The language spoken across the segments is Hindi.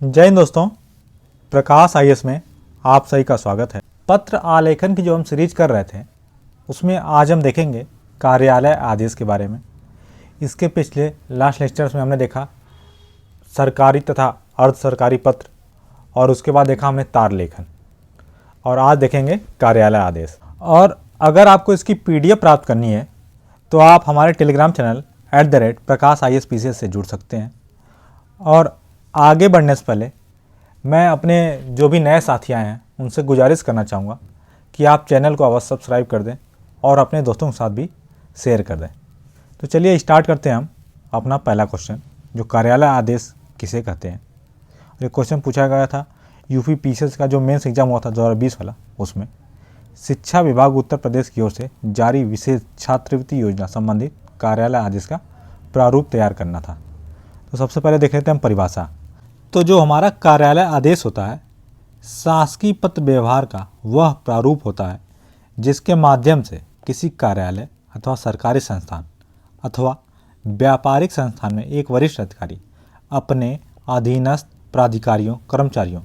जय हिंद दोस्तों, प्रकाश आईएएस में आप सभी का स्वागत है। पत्र आलेखन की जो हम सीरीज कर रहे थे उसमें आज हम देखेंगे कार्यालय आदेश के बारे में। इसके पिछले लास्ट लेक्चर्स में हमने देखा सरकारी तथा अर्ध सरकारी पत्र और उसके बाद देखा हमने तार लेखन और आज देखेंगे कार्यालय आदेश। और अगर आपको इसकी पीडीएफ प्राप्त करनी है तो आप हमारे टेलीग्राम चैनल @प्रकाश IAS PCS से जुड़ सकते हैं। और आगे बढ़ने से पहले मैं अपने जो भी नए साथी आए हैं उनसे गुजारिश करना चाहूँगा कि आप चैनल को अवश्य सब्सक्राइब कर दें और अपने दोस्तों के साथ भी शेयर कर दें। तो चलिए स्टार्ट करते हैं हम अपना पहला क्वेश्चन, जो कार्यालय आदेश किसे कहते हैं। ये क्वेश्चन पूछा गया था यूपी PCS का जो मेंस एग्जाम हुआ था 2020 वाला, उसमें शिक्षा विभाग उत्तर प्रदेश की ओर से जारी विशेष छात्रवृत्ति योजना संबंधित कार्यालय आदेश का प्रारूप तैयार करना था। तो सबसे पहले देख लेते हैं हम परिभाषा। तो जो हमारा कार्यालय आदेश होता है, शासकीय पत्र व्यवहार का वह प्रारूप होता है जिसके माध्यम से किसी कार्यालय अथवा सरकारी संस्थान अथवा व्यापारिक संस्थान में एक वरिष्ठ अधिकारी अपने अधीनस्थ प्राधिकारियों कर्मचारियों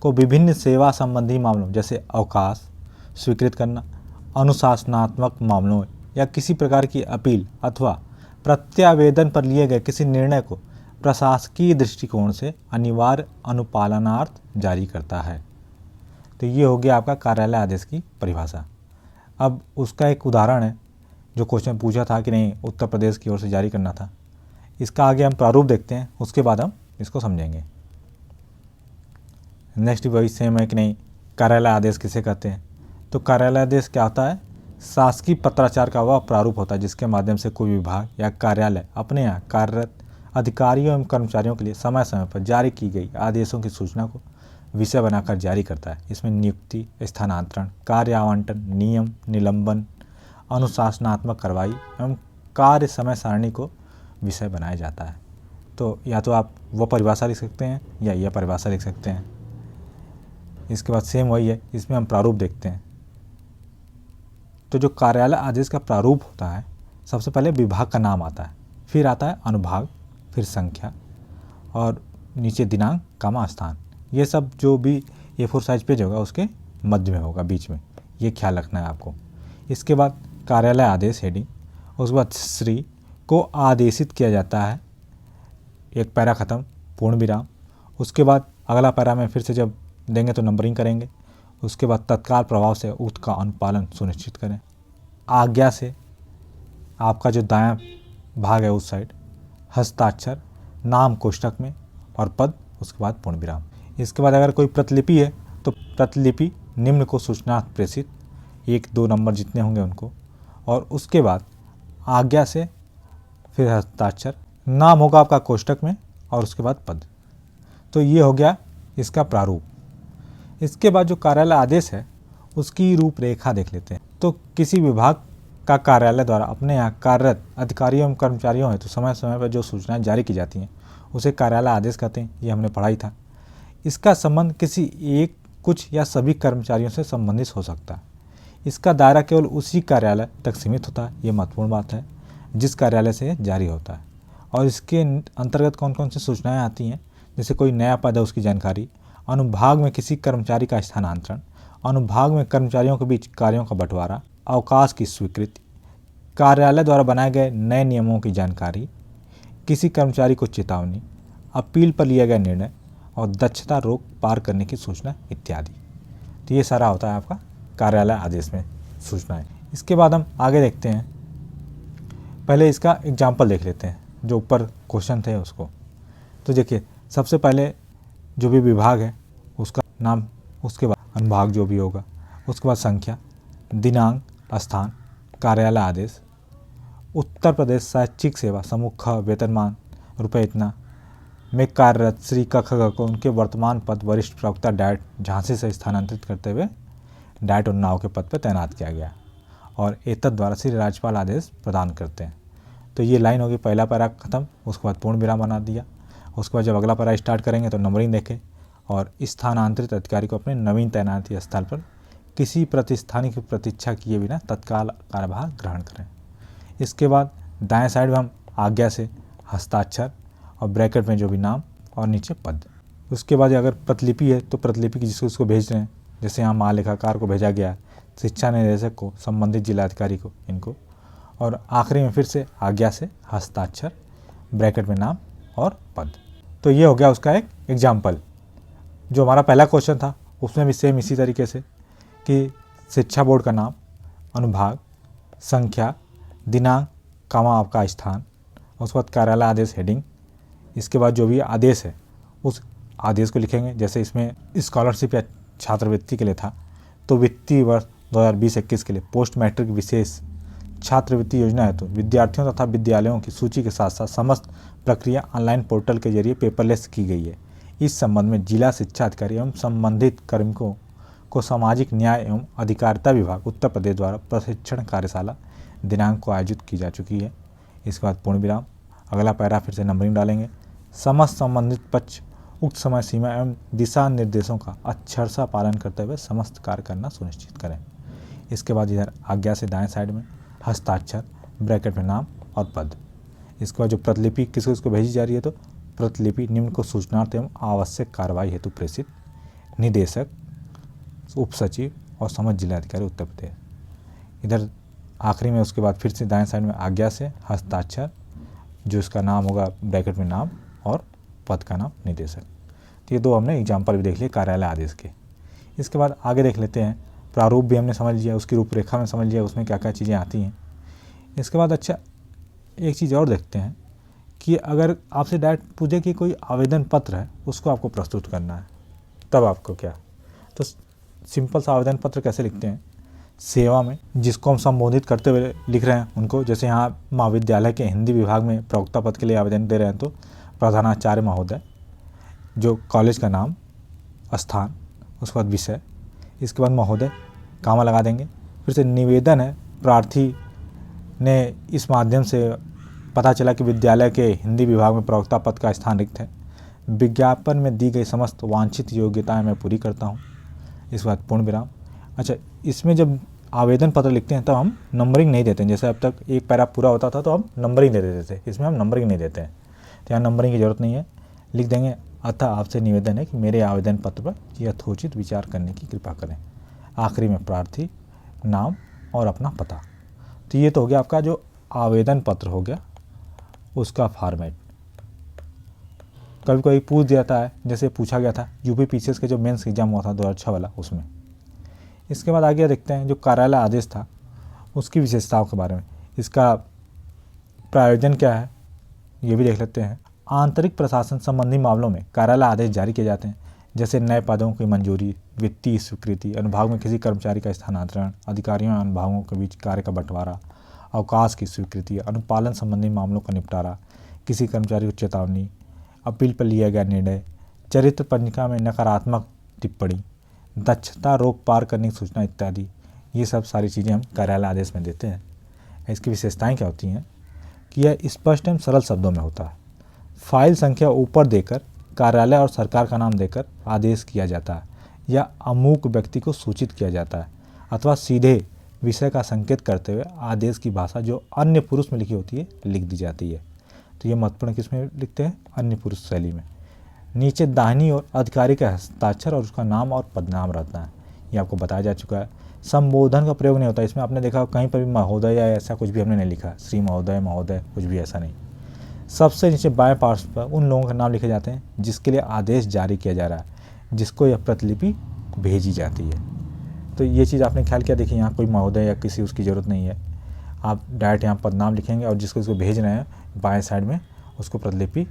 को विभिन्न सेवा संबंधी मामलों जैसे अवकाश स्वीकृत करना, अनुशासनात्मक मामलों या किसी प्रकार की अपील अथवा प्रत्यावेदन पर लिए गए किसी निर्णय को प्रशासकीय दृष्टिकोण से अनिवार्य अनुपालनार्थ जारी करता है। तो ये हो गया आपका कार्यालय आदेश की परिभाषा। अब उसका एक उदाहरण है जो क्वेश्चन पूछा था कि नहीं उत्तर प्रदेश की ओर से जारी करना था। इसका आगे हम प्रारूप देखते हैं, उसके बाद हम इसको समझेंगे। नेक्स्ट वही सेम है कि नहीं कार्यालय आदेश किसे कहते हैं। तो कार्यालय आदेश क्या होता है, शासकीय पत्राचार का वह प्रारूप होता है जिसके माध्यम से कोई विभाग या कार्यालय अपने यहाँ कार्यरत अधिकारियों एवं कर्मचारियों के लिए समय समय पर जारी की गई आदेशों की सूचना को विषय बनाकर जारी करता है। इसमें नियुक्ति, स्थानांतरण, कार्य आवंटन, नियम, निलंबन, अनुशासनात्मक कार्रवाई एवं कार्य समय सारणी को विषय बनाया जाता है। तो या तो आप वो परिभाषा लिख सकते हैं या यह परिभाषा लिख सकते हैं। इसके बाद सेम वही है, इसमें हम प्रारूप देखते हैं। तो जो कार्यालय आदेश का प्रारूप होता है, सबसे पहले विभाग का नाम आता है, फिर आता है अनुभाग, फिर संख्या और नीचे दिनांक कमा स्थान। ये सब जो भी A4 साइज पेज होगा उसके मध्य में होगा, बीच में, ये ख्याल रखना है आपको। इसके बाद कार्यालय आदेश हेडिंग, उसके बाद श्री को आदेशित किया जाता है, एक पैरा ख़त्म, पूर्ण विराम। उसके बाद अगला पैरा में फिर से जब देंगे तो नंबरिंग करेंगे। उसके बाद तत्काल प्रभाव से उक्त का अनुपालन सुनिश्चित करें। आज्ञा से आपका जो दायां भाग है उस साइड, हस्ताक्षर, नाम कोष्ठक में और पद, उसके बाद पूर्ण विराम। इसके बाद अगर कोई प्रतिलिपि है तो प्रतिलिपि निम्न को सूचना प्रेषित, 1-2 नंबर जितने होंगे उनको, और उसके बाद आज्ञा से फिर हस्ताक्षर, नाम होगा आपका कोष्ठक में और उसके बाद पद। तो ये हो गया इसका प्रारूप। इसके बाद जो कार्यालय आदेश है उसकी रूपरेखा देख लेते हैं। तो किसी विभाग का कार्यालय द्वारा अपने यहाँ कार्यरत अधिकारियों एवं कर्मचारियों है तो समय समय पर जो सूचनाएं जारी की जाती हैं उसे कार्यालय आदेश कहते हैं। ये हमने पढ़ा ही था। इसका संबंध किसी एक, कुछ या सभी कर्मचारियों से संबंधित हो सकता है। इसका दायरा केवल उसी कार्यालय तक सीमित होता है, ये महत्वपूर्ण बात है, जिस कार्यालय से जारी होता है। और इसके अंतर्गत कौन कौन सी सूचनाएँ आती हैं, जैसे कोई नया पद है उसकी जानकारी, अनुभाग में किसी कर्मचारी का स्थानांतरण, अनुभाग में कर्मचारियों के बीच कार्यों का बंटवारा, अवकाश की स्वीकृति, कार्यालय द्वारा बनाए गए नए नियमों की जानकारी, किसी कर्मचारी को चेतावनी, अपील पर लिया गया निर्णय और दक्षता रोक पार करने की सूचना इत्यादि। तो ये सारा होता है आपका कार्यालय आदेश में सूचनाएं। इसके बाद हम आगे देखते हैं। पहले इसका एग्जाम्पल देख लेते हैं, जो ऊपर क्वेश्चन थे उसको। तो देखिए, सबसे पहले जो भी विभाग है उसका नाम, उसके बाद अनुभाग जो भी होगा, उसके बाद संख्या, दिनांक, स्थान, कार्यालय आदेश, उत्तर प्रदेश शैक्षिक सेवा समूह ख वेतनमान रुपये इतना में कार्यरत श्री क ख ग को उनके वर्तमान पद वरिष्ठ प्रवक्ता डायट झांसी से स्थानांतरित करते हुए डायट उन्नाव के पद पर तैनात किया गया और एतद द्वारा श्री राज्यपाल आदेश प्रदान करते हैं। तो ये लाइन होगी, पहला पैरा खत्म, उसके बाद पूर्ण विराम बना दिया। उसके बाद जब अगला पैरा स्टार्ट करेंगे तो नंबरिंग देखें और स्थानांतरित अधिकारी को अपने नवीन तैनाती स्थल पर किसी प्रतिस्थानी की प्रतीक्षा किए बिना तत्काल कार्यभार ग्रहण करें। इसके बाद दाएं साइड में हम आज्ञा से हस्ताक्षर और ब्रैकेट में जो भी नाम और नीचे पद। उसके बाद अगर प्रतिलिपि है तो प्रतिलिपि की जिसको उसको भेज रहे हैं, जैसे यहाँ महालेखाकार को भेजा गया, शिक्षा निदेशक को, संबंधित जिलाधिकारी को, इनको। और आखिरी में फिर से आज्ञा से हस्ताक्षर, ब्रैकेट में नाम और पद। तो ये हो गया उसका एक एग्जाम्पल। जो हमारा पहला क्वेश्चन था उसमें भी सेम इसी तरीके से कि शिक्षा बोर्ड का नाम, अनुभाग, संख्या, दिनांक, कामा आपका स्थान, उसके बाद कार्यालय आदेश हेडिंग, इसके बाद जो भी आदेश है उस आदेश को लिखेंगे। जैसे इसमें स्कॉलरशिप या छात्रवृत्ति के लिए था तो वित्तीय वर्ष 2020-21 के लिए पोस्ट मैट्रिक विशेष छात्रवृत्ति योजना है तो विद्यार्थियों तथा विद्यालयों की सूची के साथ साथ समस्त प्रक्रिया ऑनलाइन पोर्टल के जरिए पेपरलेस की गई है। इस संबंध में जिला शिक्षा अधिकारी एवं संबंधित कार्मिकों को सामाजिक न्याय एवं अधिकारिता विभाग उत्तर प्रदेश द्वारा प्रशिक्षण कार्यशाला दिनांक को आयोजित की जा चुकी है। इसके बाद पूर्ण विराम, अगला पैरा फिर से नंबरिंग डालेंगे। समस्त संबंधित पक्ष उक्त समय सीमा एवं दिशा निर्देशों का अक्षरशः पालन करते हुए समस्त कार्य करना सुनिश्चित करें। इसके बाद इधर आज्ञा से दाएं साइड में हस्ताक्षर, ब्रैकेट में नाम और पद। इसके बाद जो प्रतिलिपि किसको इसको भेजी जा रही है तो प्रतिलिपि निम्न को सूचनार्थ एवं आवश्यक कार्रवाई हेतु प्रेषित, निदेशक, उप सचिव और समस्त जिलाधिकारी उत्तर प्रदेश। इधर आखिरी में उसके बाद फिर से दाएं साइड में आज्ञा से हस्ताक्षर, जो इसका नाम होगा ब्रैकेट में नाम और पद का नाम निदेशक। तो ये दो हमने एग्जाम्पल भी देख लिए कार्यालय आदेश के। इसके बाद आगे देख लेते हैं, प्रारूप भी हमने समझ लिया, उसकी रूपरेखा में समझ लिया उसमें क्या क्या चीज़ें आती हैं। इसके बाद अच्छा एक चीज़ और देखते हैं कि अगर आपसे डायरेक्ट पूछे कि कोई आवेदन पत्र है उसको आपको प्रस्तुत करना है, तब आपको क्या, तो सिंपल सा आवेदन पत्र कैसे लिखते हैं, सेवा में जिसको हम संबोधित करते हुए लिख रहे हैं उनको, जैसे यहाँ महाविद्यालय के हिंदी विभाग में प्रवक्ता पद के लिए आवेदन दे रहे हैं तो प्रधानाचार्य महोदय, जो कॉलेज का नाम, स्थान, उसके बाद विषय, इसके बाद महोदय, कामा लगा देंगे। फिर से निवेदन है, प्रार्थी ने इस माध्यम से पता चला कि विद्यालय के हिंदी विभाग में प्रवक्ता पद का स्थान रिक्त है, विज्ञापन में दी गई समस्त वांछित योग्यताएं मैं पूरी करता हूं। इसके बाद पूर्ण विराम। अच्छा, इसमें जब आवेदन पत्र लिखते हैं तब हम नंबरिंग नहीं देते हैं, जैसे अब तक एक पैरा पूरा होता था तो हम नंबरिंग दे देते थे, इसमें हम नंबरिंग नहीं देते हैं, तो यहाँ नंबरिंग की ज़रूरत नहीं है, लिख देंगे अतः आपसे निवेदन है कि मेरे आवेदन पत्र पर यथोचित विचार करने की कृपा करें। आखिरी में प्रार्थी, नाम और अपना पता। तो ये तो हो गया आपका जो आवेदन पत्र हो गया उसका फॉर्मेट। कभी कभी पूछ जाता है, जैसे पूछा गया था यूपी पीसीएस के जो मेंस एग्जाम हुआ था 2006 वाला, उसमें। इसके बाद आगे देखते हैं जो कार्यालय आदेश था उसकी विशेषताओं के बारे में, इसका प्रयोजन क्या है ये भी देख लेते हैं। आंतरिक प्रशासन संबंधी मामलों में कार्यालय आदेश जारी किए जाते हैं, जैसे नए पदों की मंजूरी, वित्तीय स्वीकृति, अनुभाग में किसी कर्मचारी का स्थानांतरण, अधिकारियों और अनुभागों के बीच कार्य का बंटवारा, अवकाश की स्वीकृति, अनुपालन संबंधी मामलों का निपटारा, किसी कर्मचारी को चेतावनी, अपील पर लिया गया निर्णय, चरित्र पंजिका में नकारात्मक टिप्पणी, दक्षता रोक पार करने की सूचना इत्यादि, ये सब सारी चीज़ें हम कार्यालय आदेश में देते हैं। इसकी विशेषताएं क्या होती हैं कि यह स्पष्ट एवं सरल शब्दों में होता है, फाइल संख्या ऊपर देकर कार्यालय और सरकार का नाम देकर आदेश किया जाता है, या अमुक व्यक्ति को सूचित किया जाता है, अथवा सीधे विषय का संकेत करते हुए आदेश की भाषा जो अन्य पुरुष में लिखी होती है लिख दी जाती है। तो ये महत्वपूर्ण किस में लिखते हैं, अन्य पुरुष शैली में। नीचे दाहिनी ओर अधिकारी का हस्ताक्षर और उसका नाम और पदनाम रहता है, ये आपको बताया जा चुका है। संबोधन का प्रयोग नहीं होता इसमें, आपने देखा कहीं पर भी महोदय या ऐसा कुछ भी हमने नहीं लिखा, श्री महोदय, महोदय, कुछ भी ऐसा नहीं। सबसे नीचे बाएं पार्श्व पर उन लोगों के नाम लिखे जाते हैं जिसके लिए आदेश जारी किया जा रहा है, जिसको यह प्रतिलिपि भेजी जाती है। तो ये चीज़ आपने ख्याल किया, देखिए यहाँ कोई महोदय या किसी उसकी ज़रूरत नहीं है, आप डायरेक्ट यहाँ पदनाम लिखेंगे और जिसको इसको भेज रहे हैं बाएं साइड में उसको प्रतिलिपि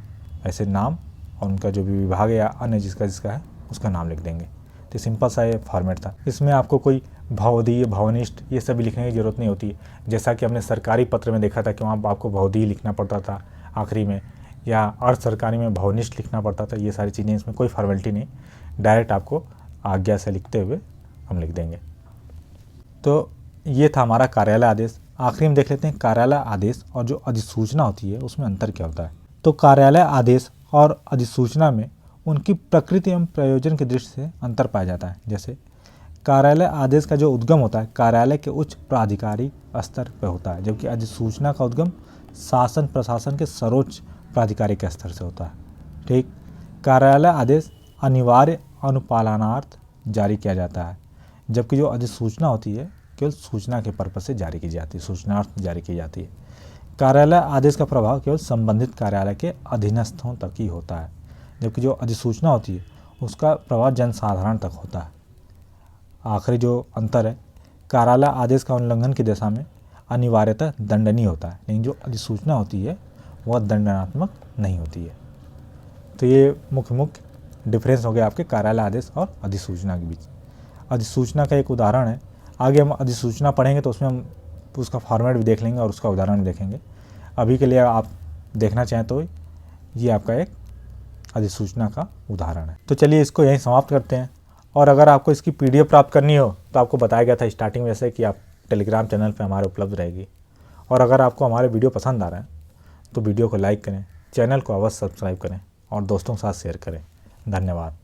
ऐसे नाम और उनका जो भी विभाग है या अन्य जिसका है उसका नाम लिख देंगे। तो सिंपल सा ये फॉर्मेट था। इसमें आपको कोई भवदीय, भवनिष्ठ ये सब लिखने की ज़रूरत नहीं होती, जैसा कि हमने सरकारी पत्र में देखा था कि वहाँ आपको भवदीय लिखना पड़ता था आखिरी में, या अर्ध सरकारी में भवनिष्ठ लिखना पड़ता था। ये सारी चीज़ें, इसमें कोई फॉर्मेलिटी नहीं, डायरेक्ट आपको आज्ञा से लिखते हुए हम लिख देंगे। तो ये था हमारा कार्यालय आदेश। आखिरी में देख लेते हैं कार्यालय आदेश और जो अधिसूचना होती है उसमें अंतर क्या होता है। तो कार्यालय आदेश और अधिसूचना में उनकी प्रकृति एवं प्रयोजन की दृष्टि से अंतर पाया जाता है। जैसे कार्यालय आदेश का जो उद्गम होता है कार्यालय के उच्च प्राधिकारी स्तर पर होता है, जबकि अधिसूचना का उद्गम शासन प्रशासन के सर्वोच्च प्राधिकारी के स्तर से होता है। ठीक, कार्यालय आदेश अनिवार्य अनुपालनार्थ जारी किया जाता है, जबकि जो अधिसूचना होती है केवल सूचना के पर्पज से जारी की जाती है, सूचनार्थ जारी की जाती है। कार्यालय आदेश का प्रभाव केवल संबंधित कार्यालय के अधीनस्थों तक ही होता है, जबकि जो अधिसूचना होती है उसका प्रभाव जनसाधारण तक होता है। आखिरी जो अंतर है, कार्यालय आदेश का उल्लंघन की दिशा में अनिवार्यतः दंडनीय होता है, लेकिन जो अधिसूचना होती है वह दंडनात्मक नहीं होती है। तो ये मुख्य डिफरेंस हो गया आपके कार्यालय आदेश और अधिसूचना के बीच। अधिसूचना का एक उदाहरण है, आगे हम अधिसूचना पढ़ेंगे तो उसमें हम उसका फॉर्मेट भी देख लेंगे और उसका उदाहरण भी देखेंगे। अभी के लिए आप देखना चाहें तो ये आपका एक अधिसूचना का उदाहरण है। तो चलिए इसको यहीं समाप्त करते हैं। और अगर आपको इसकी PDF प्राप्त करनी हो तो आपको बताया गया था स्टार्टिंग में से कि आप टेलीग्राम चैनल पे हमारे उपलब्ध रहेगी। और अगर आपको हमारे वीडियो पसंद आ रहे हैं तो वीडियो को लाइक करें, चैनल को अवश्य सब्सक्राइब करें और दोस्तों के साथ शेयर करें। धन्यवाद।